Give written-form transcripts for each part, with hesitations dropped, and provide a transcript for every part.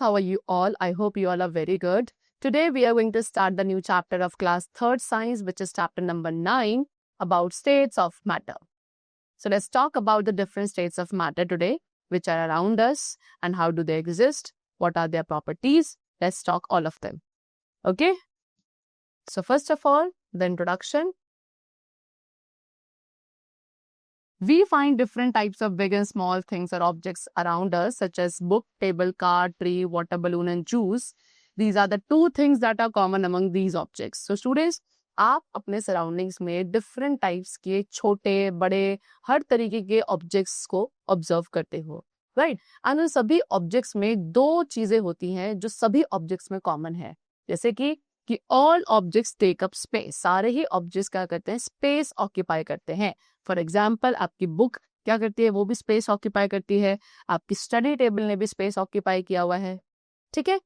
how are you all? I hope you all are very good. Today we are going to start the new chapter of class 3rd science, which is chapter number 9 about states of matter. So let's talk about the different states of matter today, which are around us and how do they exist, what are their properties. Let's talk all of them. Okay? So first of all, the introduction. We find different types of big and small things or objects around us, such as book, table, car, tree, water balloon, and juice. These are the two things that are common among these objects. So students, आप अपने surroundings में different types के छोटे बड़े हर तरीके के objects को observe करते हो, राइट? एंड उन सभी ऑब्जेक्ट्स में दो चीजें होती हैं जो सभी ऑब्जेक्ट्स में कॉमन है, जैसे कि all objects take up space. सारे ही ऑब्जेक्ट्स क्या करते हैं? स्पेस ऑक्यूपाई करते हैं. फॉर एग्जाम्पल, आपकी बुक क्या करती है? वो भी स्पेस ऑक्यूपाई करती है. आपकी स्टडी टेबल ने भी स्पेस ऑक्यूपाई किया हुआ है. ठीक है.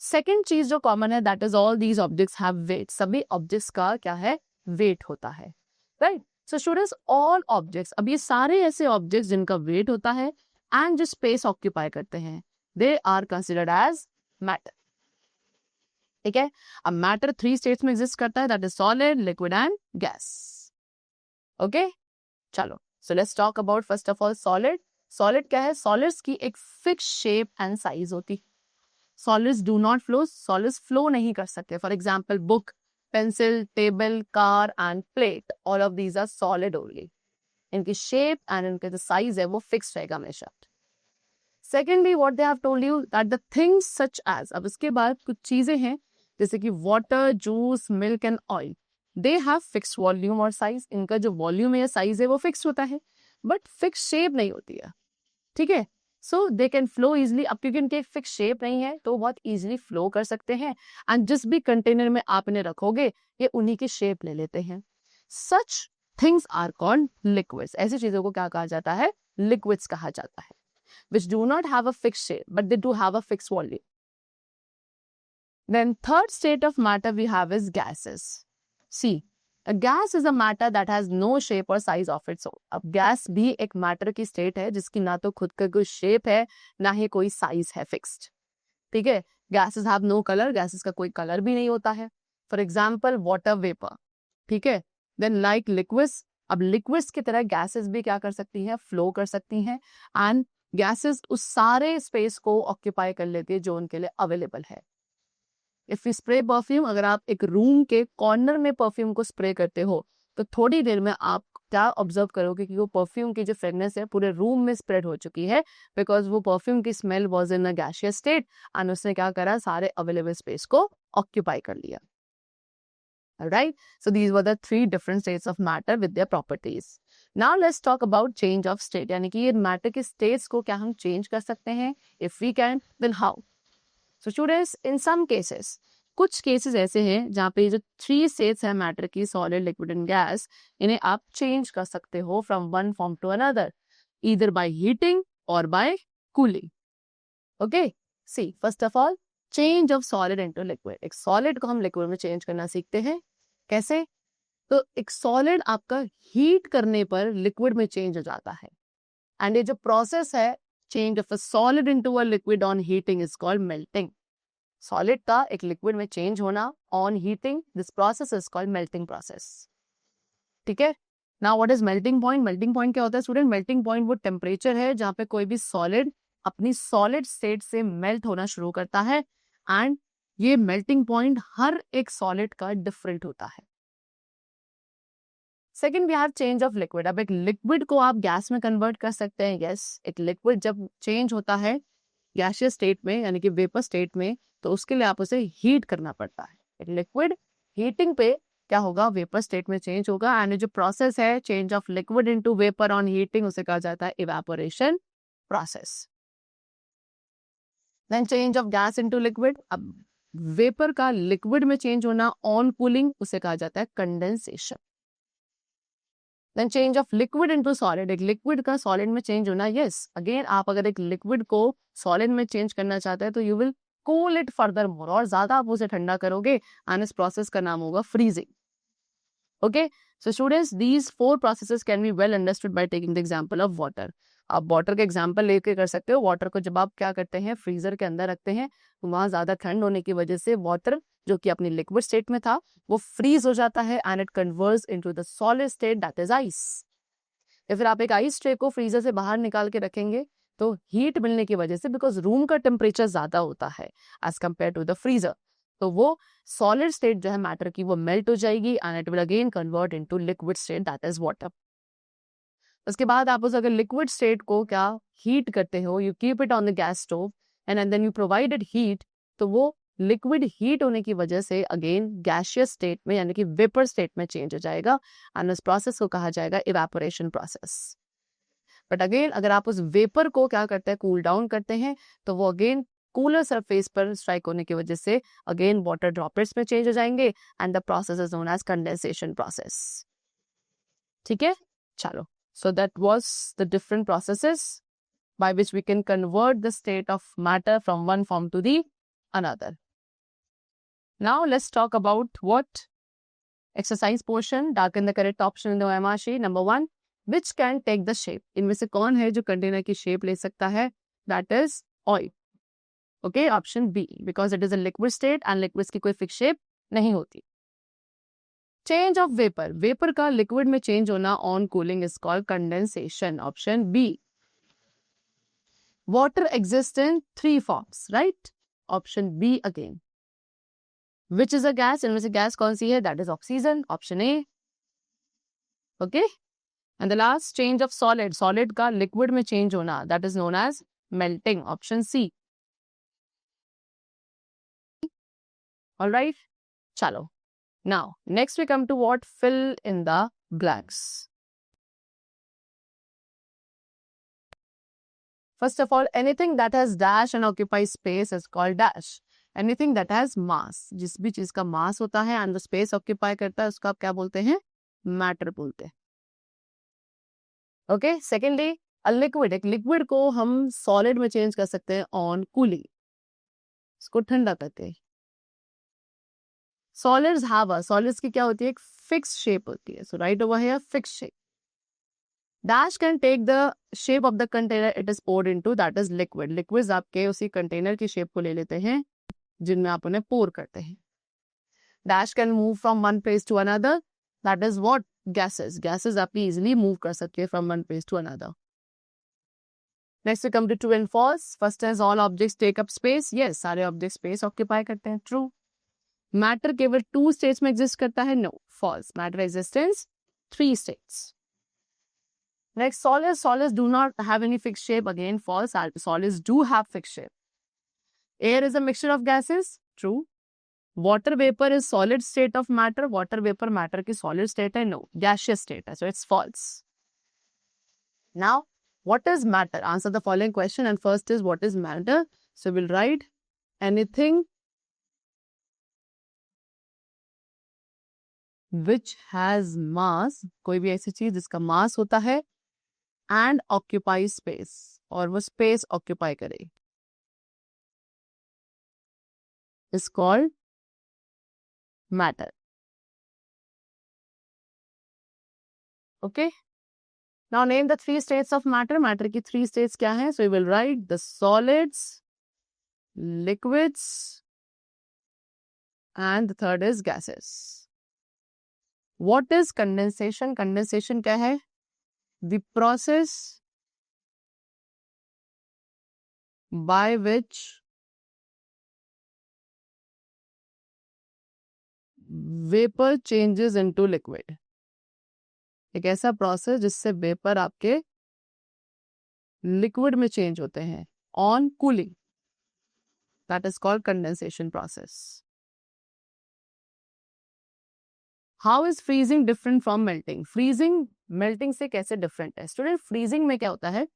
सेकेंड चीज जो कॉमन है, that is all these objects have weight. सभी ऑब्जेक्ट्स का क्या है? वेट होता है, right? So students, all objects, अब ये सारे ऐसे ऑब्जेक्ट्स जिनका वेट होता है एंड जो स्पेस ऑक्यूपाई करते हैं, they are considered as matter. ठीक है. अब मैटर 3 स्टेट्स में एग्जिस्ट करता है, that is solid, liquid and gas. Okay, चलो. So let's talk about first of all solid. Solid क्या है? सॉलिड्स की एक फिक्स शेप एंड साइज होती. Solids do not flow. Solids flow नहीं कर सकते. For example, book, pencil, table, car and plate, all of these are solid only. इनकी shape and इनका जो साइज है वो फिक्स रहेगा हमेशा. Secondly, what they have told you that the things such as, अब इसके बाद कुछ चीजें हैं जैसे कि water, juice, milk and oil, they have fixed volume और साइज. इनका जो वॉल्यूम या साइज है वो फिक्स होता है, बट फिक्स शेप नहीं होती है. ठीक है. सो दे कैन फ्लो इजिली. अब क्योंकि इनकी एक फिक्स शेप नहीं है तो बहुत इजिली फ्लो कर सकते हैं. एंड जिस भी कंटेनर में आप इन्हें रखोगे ये उन्हीं की शेप ले लेते हैं. Such things are called liquids. ऐसी चीजों को क्या कहा जाता है? लिक्विड्स कहा जाता है. Which do not have a fixed shape, but they do have a fixed volume. Then third state of matter we have is gases. See, a gas is a matter that has no shape or size of its own. अब gas भी एक matter की state है जिसकी ना तो खुद का कोई शेप है ना ही कोई साइज है फिक्स्ड. ठीक है. Gases have no colour. Gases का कोई कलर भी नहीं होता है. For example, water vapour. ठीक है. देन लाइक लिक्विड्स, अब लिक्विड्स की तरह गैसेस भी क्या कर सकती हैं? फ्लो कर सकती हैं. एंड गैसेस उस सारे स्पेस को ऑक्यूपाई कर लेती है जो उनके लिए अवेलेबल है. इफ यू स्प्रे परफ्यूम, अगर आप एक रूम के कॉर्नर में परफ्यूम को स्प्रे करते हो तो थोड़ी देर में आप क्या ऑब्जर्व करोगे कि वो परफ्यूम की जो फ्रेगनेंस है पूरे रूम में स्प्रेड हो चुकी है, बिकॉज वो परफ्यूम की smell was in a gaseous state and उसने क्या करा? सारे अवेलेबल स्पेस को ऑक्यूपाई कर लिया. Alright, so these were the 3 different states of matter with their properties. Now let's talk about change of state. यानी कि ये matter के states को क्या हम change कर सकते हैं? If we can, then how? So students, in some cases, कुछ cases ऐसे हैं जहाँ पे जो 3 states है matter की, solid, liquid and gas, इन्हें आप change कर सकते हो from one form to another, either by heating or by cooling. Okay, see, first of all, change of solid into liquid. एक solid को हम liquid में change करना सीखते हैं. कैसे? तो एक सॉलिड आपका हीट करने पर लिक्विड में चेंज हो जाता है. एंड ये जो प्रोसेस है, change of a solid into a liquid on heating, is called melting. Solid का एक लिक्विड में चेंज होना on heating, this process is called melting process. ठीक है. Now what is melting point? Melting point क्या होता है स्टूडेंट? मेल्टिंग पॉइंट वो टेम्परेचर है जहां पे कोई भी सॉलिड अपनी सॉलिड स्टेट से मेल्ट होना शुरू करता है. एंड ये मेल्टिंग पॉइंट हर एक सॉलिड का डिफरेंट होता है. Second, we have change of liquid. अब एक लिक्विड को आप गैस में कन्वर्ट कर सकते हैं. यस, एक लिक्विड जब चेंज होता है गैसियस स्टेट में यानी कि वेपर स्टेट में, तो उसके लिए आप उसे हीट करना पड़ता है. एक लिक्विड हीटिंग पे क्या होगा? वेपर स्टेट में चेंज होगा. एंड जो प्रोसेस है change of liquid into vapour on heating, उसे कहा जाता है evaporation process. Then change of gas into liquid. अब वेपर का लिक्विड में चेंज होना ऑन कूलिंग, उसे कहा जाता है condensation. Then change of liquid into solid. एक लिक्विड का सॉलिड में चेंज होना. यस, अगेन आप अगर एक लिक्विड को सॉलिड में चेंज करना चाहते हैं तो you will cool it further more, और ज्यादा आप उसे ठंडा करोगे एंड इस प्रोसेस का नाम होगा freezing. Okay, so students, these 4 processes can be well understood by taking the example of water. आप वाटर का एग्जाम्पल लेके कर सकते हो। वाटर को जब आप क्या करते हैं, फ्रीजर के अंदर रखते हैं, तो वहां ज्यादा ठंड होने की वजह से वाटर जो कि अपनी लिक्विड स्टेट में था वो फ्रीज हो जाता है and it converts into the solid state, that is ice. या फिर आप एक आइस ट्रे को फ्रीजर से बाहर निकाल के रखेंगे तो हीट मिलने की वजह से, बिकॉज रूम का टेम्परेचर ज्यादा होता है as compared to the freezer, तो वो सॉलिड स्टेट जो है मैटर की वो मेल्ट हो जाएगी and it will again convert into liquid state, that is water. उसके बाद आप उस अगर लिक्विड स्टेट को क्या हीट करते हो, you keep it on the gas stove and then you provide it heat, तो वो लिक्विड हीट होने की वजह से अगेन गैसियस स्टेट में यानी कि वेपर स्टेट में चेंज हो जाएगा एंड उस प्रोसेस को कहा जाएगा इवेपोरेशन प्रोसेस। बट अगेन अगर आप उस वेपर को क्या करते हैं, कूल डाउन करते हैं, तो वो अगेन कूलर सरफेस पर स्ट्राइक होने की वजह से अगेन वाटर ड्रॉपलेट्स में चेंज हो जाएंगे and the process is known as condensation process. ठीक है, चलो, so that was the different processes by which we can convert the state of matter from one form to the another. Now let's talk about what exercise portion, darken the correct option in the OMR sheet. Number 1, which can take the shape? इनमें से कौन है जो container की shape ले सकता है? That is oil. Okay, option B, because it is a liquid state and liquids की कोई fixed shape नहीं होती. चेंज ऑफ वेपर, वेपर का लिक्विड में चेंज होना on cooling is called condensation, option B. Water exist in 3 forms, right, option B again. Which is a gas, इनमें से gas कौन सी है? That is oxygen, option A. Okay, and the last, change of solid, solid का liquid में change होना, that is known as melting, option C. Alright, चलो, now next we come to what fill in the blanks. First of all, anything that has dash and occupies space is called dash. Anything that has mass, जिस भी चीज का mass होता है and the space occupy करता है उसको आप क्या बोलते हैं? matter बोलते हैं। Okay, secondly, a liquid, एक liquid को हम solid में change कर सकते हैं on cooling, इसको ठंडा करते हैं। Solids have a, solids की क्या होती है? एक fixed shape होती है, so right over here fixed shape. Dash can take the shape of the container it is poured into, that is liquid. Liquids आपके उसी container की shape को ले लेते हैं जिनमें आप उन्हें pour करते हैं। Dash can move from one place to another, that is what? Gases. Gases आप easily move कर सकते हैं from one place to another. Next we come to true and false. First is all objects take up space. Yes, सारे objects space occupy करते हैं, true. Matter केवल 2 states में exist करता है, no, false, matter existence 3 states. Next, solids, solids do not have any fixed shape, again false, solids do have fixed shape. Air is a mixture of gases, true. Water vapour is solid state of matter, water vapour matter की solid state है, no, gaseous state है, so it's false. Now what is matter? Answer the following question and first is what is matter, so will write anything which has mass, कोई भी ऐसी चीज जिसका मास होता है and occupies space, और वो space occupy करे, is called matter. Okay, now name the 3 states of matter. Matter की 3 states क्या हैं? So we will write the solids, liquids and the third is gases. What is condensation? Condensation क्या है? The process by which vapor changes into liquid. एक ऐसा process जिससे vapour आपके liquid में चेंज होते हैं on cooling, that is called condensation process. How is freezing different from melting? Freezing melting से कैसे डिफरेंट है? स्टूडेंट, फ्रीजिंग में क्या होता है?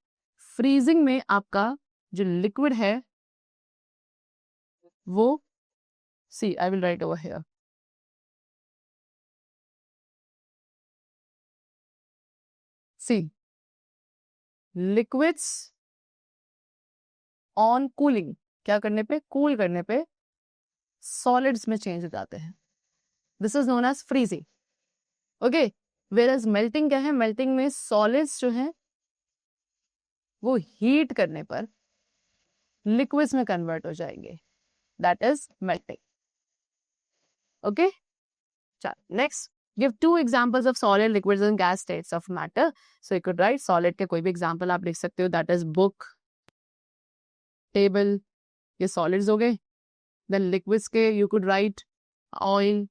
फ्रीजिंग में आपका जो लिक्विड है वो, see I will write over here, see liquids on cooling, क्या करने पे? कूल करने पे सॉलिड्स में चेंज हो जाते हैं, this is known as freezing. Okay, whereas melting क्या है? मेल्टिंग में सॉलिड्स जो है वो हीट करने पर लिक्विड्स में कन्वर्ट हो जाएंगे. That is melting. ओके, चल next. Give 2 examples of solid, liquids and gas states of matter. So you could write solid के कोई भी example आप लिख सकते हो. That is book, table, ये solids हो गए. Then liquids के you could write oil,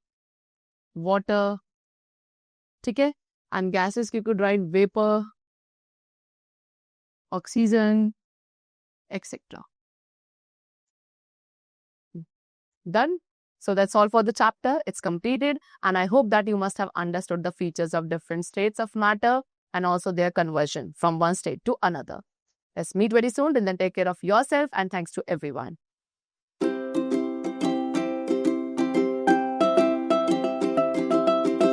water, ठीक है. And gases के you could write vapor, oxygen, etc. Done. So that's all for the chapter. It's completed, and I hope that you must have understood the features of different states of matter and also their conversion from one state to another. Let's meet very soon, and then take care of yourself, and thanks to everyone.